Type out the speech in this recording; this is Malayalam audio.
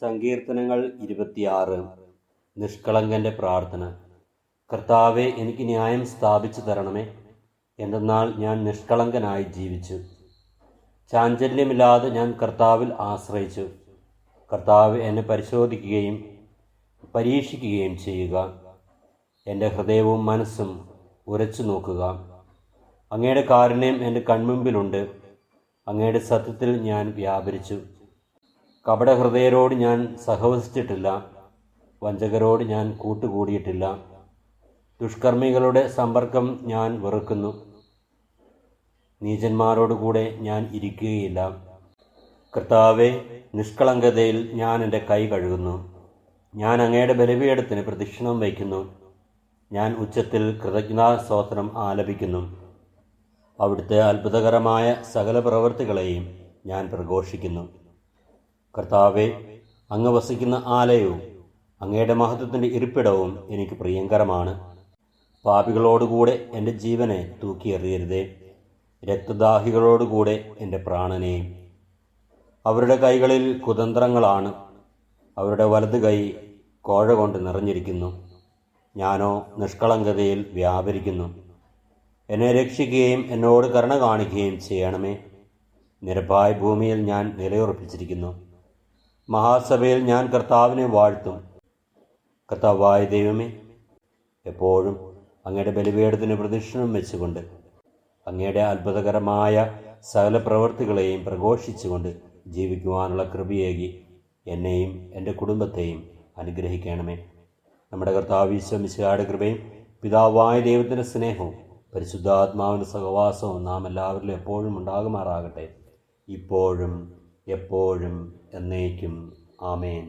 സങ്കീർത്തനങ്ങൾ 26. നിഷ്കളങ്കൻ്റെ പ്രാർത്ഥന. കർത്താവെ, എനിക്ക് ന്യായം സ്ഥാപിച്ചു തരണമേ. എന്തെന്നാൽ ഞാൻ നിഷ്കളങ്കനായി ജീവിച്ചു. ചാഞ്ചല്യമില്ലാതെ ഞാൻ കർത്താവിൽ ആശ്രയിച്ചു. കർത്താവ് എന്നെ പരിശോധിക്കുകയും പരീക്ഷിക്കുകയും ചെയ്യുക. എൻ്റെ ഹൃദയവും മനസ്സും ഉരച്ചു നോക്കുക. അങ്ങയുടെ കാരുണ്യം എൻ്റെ കൺമുമ്പിലുണ്ട്. അങ്ങയുടെ സത്യത്തിൽ ഞാൻ വ്യാപരിച്ചു. കപടഹൃദയരോട് ഞാൻ സഹവസിച്ചിട്ടില്ല. വഞ്ചകരോട് ഞാൻ കൂട്ടുകൂടിയിട്ടില്ല. ദുഷ്കർമ്മികളുടെ സമ്പർക്കം ഞാൻ വെറുക്കുന്നു. നീചന്മാരോടുകൂടെ ഞാൻ ഇരിക്കുകയില്ല. കർത്താവെ, നിഷ്കളങ്കതയിൽ ഞാൻ എൻ്റെ കൈ കഴുകുന്നു. ഞാൻ അങ്ങയുടെ ബലിപീഠത്തിന് പ്രദക്ഷിണം വയ്ക്കുന്നു. ഞാൻ ഉച്ചത്തിൽ കൃതജ്ഞതാസ്തോത്രം ആലപിക്കുന്നു. അവിടുത്തെ അത്ഭുതകരമായ സകല പ്രവൃത്തികളെയും ഞാൻ പ്രഘോഷിക്കുന്നു. കർത്താവെ, അങ്ങ് വസിക്കുന്ന ആലയവും അങ്ങയുടെ മഹത്വത്തിൻ്റെ ഇരിപ്പിടവും എനിക്ക് പ്രിയങ്കരമാണ്. പാപികളോടുകൂടെ എൻ്റെ ജീവനെ തൂക്കിയെറിയരുതേ. രക്തദാഹികളോടുകൂടെ എൻ്റെ പ്രാണനെയും. അവരുടെ കൈകളിൽ കുതന്ത്രങ്ങളാണ്. അവരുടെ വലത് കൈ കോഴ കൊണ്ട് നിറഞ്ഞിരിക്കുന്നു. ഞാനോ നിഷ്കളങ്കതയിൽ വ്യാപരിക്കുന്നു. എന്നെ രക്ഷിക്കുകയും എന്നോട് കരുണ കാണിക്കുകയും ചെയ്യണമേ. നിരപ്പായ ഭൂമിയിൽ ഞാൻ നിലയുറപ്പിച്ചിരിക്കുന്നു. മഹാസഭയിൽ ഞാൻ കർത്താവിനെ വാഴ്ത്തും. കർത്താവായ ദൈവമേ, എപ്പോഴും അങ്ങയുടെ ബലിപീഠത്തിന് പ്രദക്ഷിണം വെച്ചുകൊണ്ട് അങ്ങയുടെ അത്ഭുതകരമായ സകല പ്രവൃത്തികളെയും പ്രഘോഷിച്ചുകൊണ്ട് ജീവിക്കുവാനുള്ള കൃപയേകി എന്നെയും എൻ്റെ കുടുംബത്തെയും അനുഗ്രഹിക്കണമേ. നമ്മുടെ കർത്താവ് ഈശോ മിശിഹായുടെ കൃപയും പിതാവായ ദൈവത്തിൻ്റെ സ്നേഹവും പരിശുദ്ധാത്മാവിൻ്റെ സഹവാസവും നാം എല്ലാവരിലും എപ്പോഴും ഉണ്ടാകുമാറാകട്ടെ, ഇപ്പോഴും എപ്പോഴും എന്നേക്കും. ആമേൻ.